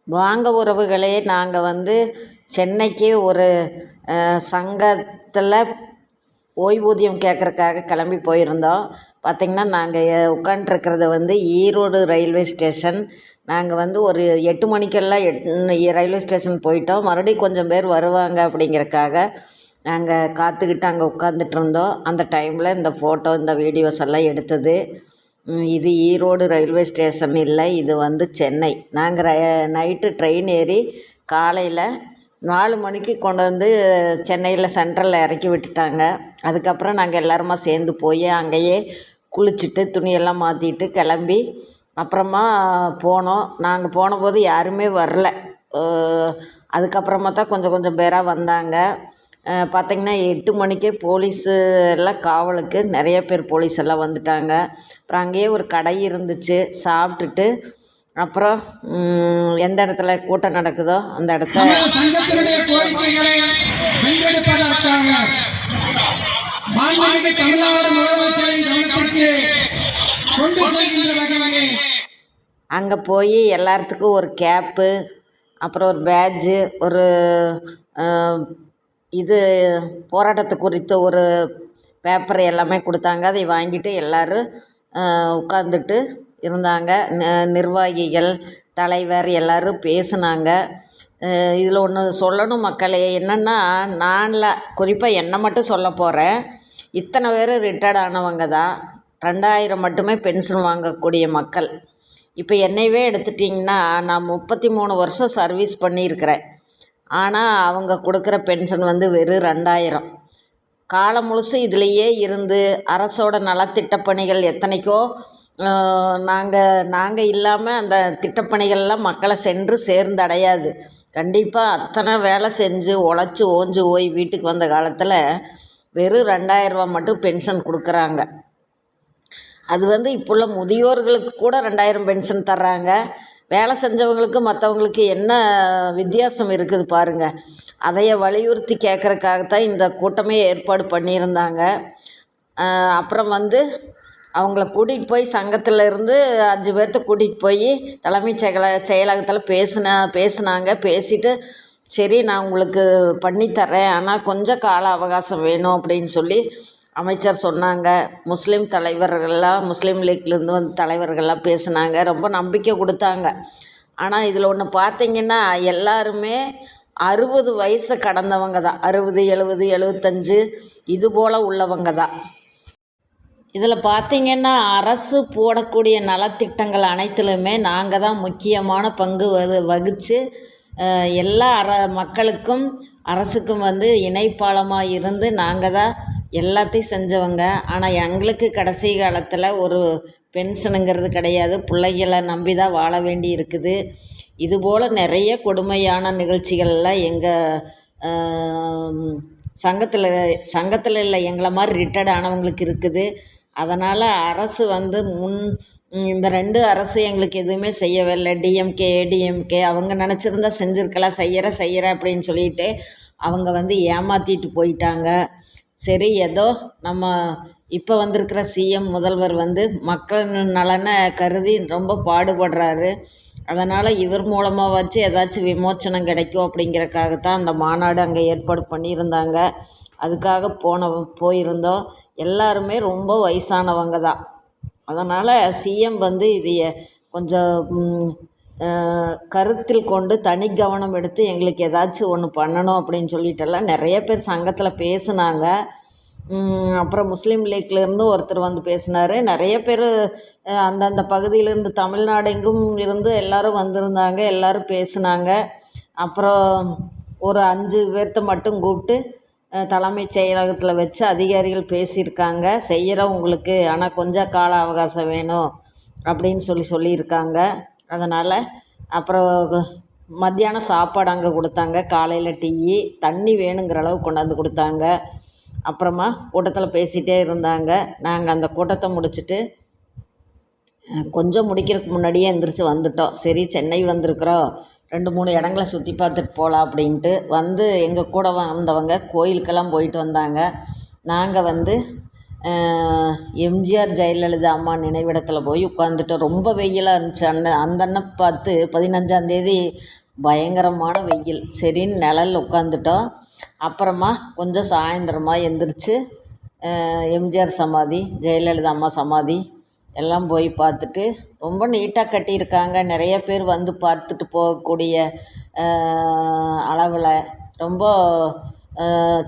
வாங்க உறவுகளே, நாங்கள் சென்னைக்கு ஒரு சங்கத்தில் ஓய்வூதியம் கேட்குறக்காக கிளம்பி போயிருந்தோம். பார்த்திங்கன்னா நாங்கள் உட்காண்ட்ருக்கிறது ஈரோடு ரயில்வே ஸ்டேஷன். நாங்கள் ஒரு 8 மணிக்கெல்லாம் ரயில்வே ஸ்டேஷன் போயிட்டோம். மறுபடியும் கொஞ்சம் பேர் வருவாங்க அப்படிங்கிறக்காக நாங்கள் காத்துக்கிட்டு அங்கே உட்காந்துட்டு இருந்தோம். அந்த டைமில் இந்த ஃபோட்டோ இந்த வீடியோஸ் எல்லாம் எடுத்தது. இது ஈரோடு ரயில்வே ஸ்டேஷன் இல்லை, இது சென்னை. நாங்கள் நைட்டு ட்ரெயின் ஏறி காலையில் 4 மணிக்கு கொண்டு சென்னையில் சென்ட்ரலில் இறக்கி விட்டுட்டாங்க. அதுக்கப்புறம் நாங்கள் எல்லாருமா சேர்ந்து போய் அங்கேயே குளிச்சுட்டு துணியெல்லாம் மாற்றிட்டு கிளம்பி அப்புறமா போனோம். நாங்கள் போனபோது யாருமே வரல. அதுக்கப்புறமா தான் கொஞ்சம் கொஞ்சம் பேராக வந்தாங்க. பார்த்திங்கன்னா 8 மணிக்கே போலீஸு எல்லாம் காவலுக்கு நிறைய பேர் போலீஸ் எல்லாம் வந்துட்டாங்க. அப்புறம் அங்கேயே ஒரு கடை இருந்துச்சு. சாப்பிட்டுட்டு அப்புறம் எந்த இடத்துல கூட்டம் நடக்குதோ அந்த இடத்த அங்கே போய் எல்லாத்துக்கும் ஒரு கேப்பு, அப்புறம் ஒரு பேட்ஜு, ஒரு இது போராட்டத்தை குறித்த ஒரு பேப்பர் எல்லாமே கொடுத்தாங்க. அதை வாங்கிட்டு எல்லோரும் உட்காந்துட்டு இருந்தாங்க. நிர்வாகிகள், தலைவர் எல்லோரும் பேசுனாங்க. இதில் ஒன்று சொல்லணும் மக்களே, என்னென்னா குறிப்பாக என்னை மட்டும் சொல்ல போகிறேன். இத்தனை பேர் ரிட்டையர்ட் ஆனவங்க தான். 2000 மட்டுமே பென்ஷன் வாங்கக்கூடிய மக்கள். இப்போ என்னையவே எடுத்துட்டிங்கன்னா நான் 33 வருஷம் சர்வீஸ் பண்ணியிருக்கிறேன். ஆனால் அவங்க கொடுக்குற பென்ஷன் வெறும் 2000. காலம் முழுசு இதிலையே இருந்து அரசோட நலத்திட்டப்பணிகள் எத்தனைக்கோ நாங்கள் இல்லாமல் அந்த திட்டப்பணிகள்லாம் மக்களை சென்று சேர்ந்தடையாது. கண்டிப்பாக அத்தனை வேலை செஞ்சு உழைச்சி ஓஞ்சு போய் வீட்டுக்கு வந்த காலத்தில் வெறும் 2000 ரூபா மட்டும் பென்ஷன் கொடுக்குறாங்க. அது இப்போள்ள முதியோர்களுக்கு கூட 2000 பென்ஷன் தர்றாங்க. வேலை செஞ்சவங்களுக்கு மற்றவங்களுக்கு என்ன வித்தியாசம் இருக்குது பாருங்கள். அதைய வலியுறுத்தி கேட்குறக்காகத்தான் இந்த கூட்டமே ஏற்பாடு பண்ணியிருந்தாங்க. அப்புறம் அவங்கள கூட்டிகிட்டு போய் சங்கத்தில் இருந்து 5 பேர்த்த கூட்டிகிட்டு போய் தலைமைச் செயலகத்தில் பேசுனாங்க. பேசிட்டு சரி நான் உங்களுக்கு பண்ணித்தரேன், ஆனால் கொஞ்சம் கால அவகாசம் வேணும் அப்படின்னு சொல்லி அமைச்சர் சொன்னாங்க. முஸ்லீம் தலைவர்கள்லாம், முஸ்லீம் லீக்லேருந்து தலைவர்கள்லாம் பேசுனாங்க. ரொம்ப நம்பிக்கை கொடுத்தாங்க. ஆனால் இதில் ஒன்று பார்த்திங்கன்னா எல்லாருமே 60 வயசு கடந்தவங்க தான். 60, 70, 75 இது போல் உள்ளவங்க தான். இதில் பார்த்திங்கன்னா அரசு போடக்கூடிய நலத்திட்டங்கள் அனைத்திலுமே நாங்கள் தான் முக்கியமான பங்கு வகித்து எல்லா மக்களுக்கும் அரசுக்கும் இணைப்பாலமாக இருந்து நாங்கள் தான் எல்லாத்தையும் செஞ்சவங்க. ஆனால் எங்களுக்கு கடைசி காலத்தில் ஒரு பென்ஷனுங்கிறது கிடையாது. பிள்ளைகளை நம்பி தான் வாழ வேண்டி இருக்குது. இதுபோல் நிறைய கொடுமையான நிகழ்ச்சிகள்லாம் எங்கள் சங்கத்தில் இல்லை, எங்களை மாதிரி ரிட்டையர்ட் ஆனவங்களுக்கு இருக்குது. அதனால் அரசு இந்த 2 அரசு எங்களுக்கு எதுவுமே செய்யவில்லை. டிஎம்கே, ஏடிஎம்கே அவங்க நினச்சிருந்தா செஞ்சுருக்கலாம். செய்கிறேன் அப்படின்னு சொல்லிட்டு அவங்க ஏமாற்றிட்டு போயிட்டாங்க. சரி, ஏதோ நம்ம இப்போ வந்திருக்கிற சிஎம் முதல்வர் மக்கள் நலனை கருதி ரொம்ப பாடுபடுறாரு. அதனால் இவர் மூலமாக வச்சு ஏதாச்சும் விமோச்சனம் கிடைக்கும் அப்படிங்கிறக்காகத்தான் அந்த மாநாடு அங்கே ஏற்பாடு பண்ணியிருந்தாங்க. அதுக்காக போயிருந்தோம். எல்லாருமே ரொம்ப வயசானவங்க தான். அதனால் சிஎம் இதைய கொஞ்சம் கருத்தில் கொண்டு தனி கவனம் எடுத்து எங்களுக்கு ஏதாச்சும் ஒன்று பண்ணணும் அப்படின்னு சொல்லிட்டெல்லாம் நிறைய பேர் சங்கத்தில் பேசுனாங்க. அப்புறம் முஸ்லீம் லீக்லேருந்து ஒருத்தர் பேசினார். நிறைய பேர் அந்தந்த பகுதியிலேருந்து தமிழ்நாடு எங்கும் இருந்து எல்லோரும் வந்திருந்தாங்க. எல்லோரும் பேசுனாங்க. அப்புறம் ஒரு 5 பேர்த்த மட்டும் கூப்பிட்டு தலைமைச் செயலகத்தில் வச்சு அதிகாரிகள் பேசியிருக்காங்க. செய்கிறோம் உங்களுக்கு, ஆனால் கொஞ்சம் கால அவகாசம் வேணும் அப்படின்னு சொல்லியிருக்காங்க. அதனால் அப்புறம் மத்தியானம் சாப்பாடு அங்கே கொடுத்தாங்க. காலையில் டீ, தண்ணி வேணுங்கிற அளவு கொண்டாந்து கொடுத்தாங்க. அப்புறமா கூட்டத்தில் பேசிகிட்டே இருந்தாங்க. நாங்கள் அந்த கூட்டத்தை முடிச்சுட்டு கொஞ்சம் முடிக்கிறதுக்கு முன்னாடியே எந்திரிச்சு வந்துட்டோம். சரி சென்னை வந்திருக்கிறோம், 2-3 இடங்களை சுற்றி பார்த்துட்டு போகலாம் அப்படின்ட்டு எங்கள் கூட வந்தவங்க கோயிலுக்கெல்லாம் போயிட்டு வந்தாங்க. நாங்கள் எம்ஜிஆர் ஜெயலலிதா அம்மா நினைவிடத்தில் போய் உட்காந்துட்டோம். ரொம்ப வெயிலாக இருந்துச்சு. அந்த அண்ணன் பார்த்து 15ஆந்தேதி பயங்கரமான வெயில். சரின்னு நிழல்ல உட்காந்துட்டோம். அப்புறமா கொஞ்சம் சாயந்தரமாக எந்திரிச்சு எம்ஜிஆர் சமாதி, ஜெயலலிதா அம்மா சமாதி எல்லாம் போய் பார்த்துட்டு ரொம்ப நீட்டாக கட்டியிருக்காங்க. நிறைய பேர் வந்து பார்த்துட்டு போகக்கூடிய அளவில் ரொம்ப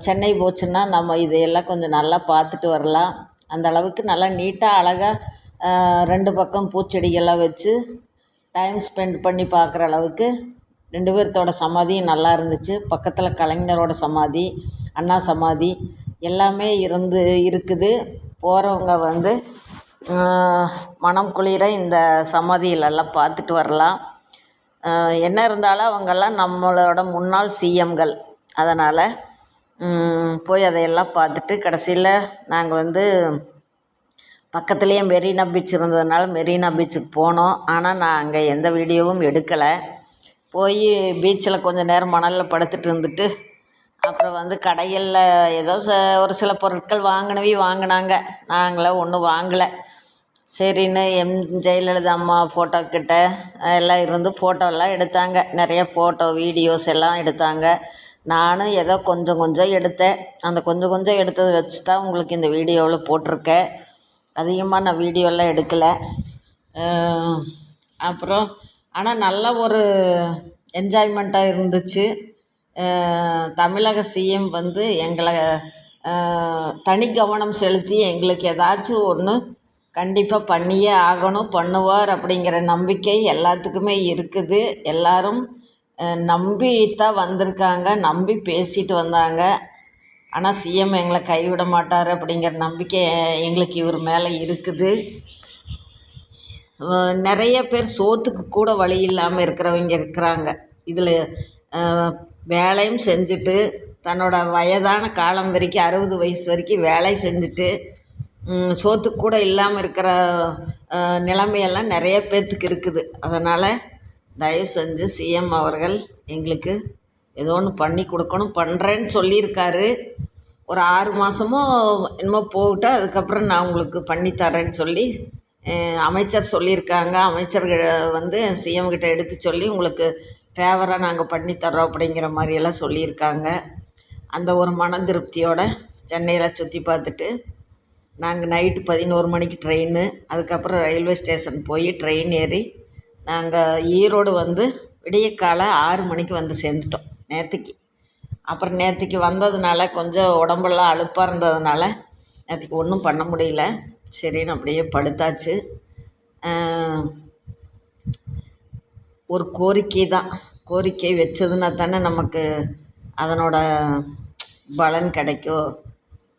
சென்னை போச்சுன்னா நம்ம இதையெல்லாம் கொஞ்சம் நல்லா பார்த்துட்டு வரலாம். அந்த அளவுக்கு நல்லா நீட்டாக அழகாக 2 பக்கம் பூச்செடிகள்லாம் வச்சு டைம் ஸ்பெண்ட் பண்ணி பார்க்குற அளவுக்கு 2 பேர்த்தோட சமாதியும் நல்லா இருந்துச்சு. பக்கத்தில் கலைஞரோட சமாதி, அண்ணா சமாதி எல்லாமே இருக்குது. போகிறவங்க வந்து மனம் குளிர இந்த சமாதிகளெல்லாம் பார்த்துட்டு வரலாம். என்ன இருந்தாலும் அவங்கெல்லாம் நம்மளோட முன்னாள் சிஎம்கள். அதனால் போய் அதையெல்லாம் பார்த்துட்டு கடைசியில் நாங்கள் வந்து பக்கத்துலேயே மெரினா பீச் இருந்ததுனால மெரினா பீச்சுக்கு போனோம். ஆனால் நான் அங்கே எந்த வீடியோவும் எடுக்கலை. போய் பீச்சில் கொஞ்சம் நேரம் மணலில் படுத்துட்டு இருந்துட்டு அப்புறம் வந்து கடைகளில் ஏதோ ஒரு சில பொருட்கள் வாங்கினாங்க. நாங்களாம் ஒன்றும் வாங்கலை. சரின்னு ஜெயலலிதா அம்மா ஃபோட்டோ கிட்ட எல்லாம் இருந்து ஃபோட்டோலாம் எடுத்தாங்க. நிறைய ஃபோட்டோ வீடியோஸ் எல்லாம் எடுத்தாங்க. நானும் ஏதோ கொஞ்சம் எடுத்தேன். அந்த கொஞ்சம் எடுத்ததை வச்சு தான் உங்களுக்கு இந்த வீடியோவில் போட்டிருக்கேன். அதிகமாக நான் வீடியோலாம் எடுக்கலை. அப்புறம் ஆனால் நல்ல ஒரு என்ஜாய்மெண்ட்டாக இருந்துச்சு. தமிழக சிஎம் வந்து எங்களை தனி கவனம் செலுத்தி எங்களுக்கு ஏதாச்சும் ஒன்று கண்டிப்பாக பண்ணியே ஆகணும், பண்ணுவார் அப்படிங்கிற நம்பிக்கை எல்லாத்துக்குமே இருக்குது. எல்லோரும் நம்பி தான் வந்திருக்காங்க, நம்பி பேசிட்டு வந்தாங்க. ஆனால் சிஎம் எங்களை கைவிட மாட்டார் அப்படிங்கிற நம்பிக்கை எங்களுக்கு இவர் மேலே இருக்குது. நிறைய பேர் சோத்துக்கு கூட வழி இல்லாமல் இருக்கிறவங்க இருக்கிறாங்க. இதில் வேலையும் செஞ்சுட்டு தன்னோட வயதான காலம் வரைக்கும் 60 வயசு வரைக்கும் வேலை செஞ்சுட்டு சோத்துக்கு கூட இல்லாமல் இருக்கிற நிலைமையெல்லாம் நிறைய பேர்த்துக்கு இருக்குது. அதனால் தயவு செஞ்சு சிஎம் அவர்கள் எங்களுக்கு ஏதோ ஒன்று பண்ணி கொடுக்கணும், பண்ணுறேன்னு சொல்லியிருக்காரு. ஒரு 6 மாதமோ என்னமோ போகட்டும், அதுக்கப்புறம் நான் உங்களுக்கு பண்ணித்தரேன்னு சொல்லி அமைச்சர் சொல்லியிருக்காங்க. அமைச்சர்கள் வந்து சிஎம் கிட்ட எடுத்து சொல்லி உங்களுக்கு ஃபேவராக நாங்கள் பண்ணித்தர்றோம் அப்படிங்கிற மாதிரியெல்லாம் சொல்லியிருக்காங்க. அந்த ஒரு மன திருப்தியோடு சென்னையில் சுற்றி பார்த்துட்டு நாங்கள் நைட்டு 11 மணிக்கு ட்ரெயின், அதுக்கப்புறம் ரயில்வே ஸ்டேஷன் போய் ட்ரெயின் ஏறி நாங்கள் ஈரோடு வந்து விடியற்கால 6 மணிக்கு வந்து சேர்ந்துட்டோம் நேற்றுக்கு. அப்புறம் நேற்றுக்கு வந்ததுனால கொஞ்சம் உடம்பெல்லாம் அலுப்பாக இருந்ததுனால நேற்றுக்கு ஒன்றும் பண்ண முடியல. சரின்னு அப்படியே படுத்தாச்சு. ஒரு கோரிக்கை வச்சதுன்னா தானே நமக்கு அதனோட பலன் கிடைக்கும்.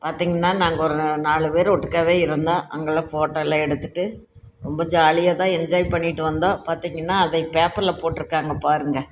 பார்த்திங்கன்னா நாங்கள் ஒரு 4 பேர் ஒட்டுக்காவே இருந்தோம். அங்கெல்லாம் ஃபோட்டோலாம் எடுத்துகிட்டு ரொம்ப ஜாலியாக தான் என்ஜாய் பண்ணிட்டு வந்தோம். பார்த்திங்கன்னா அதை பேப்பரில் போட்டிருக்காங்க பாருங்கள்.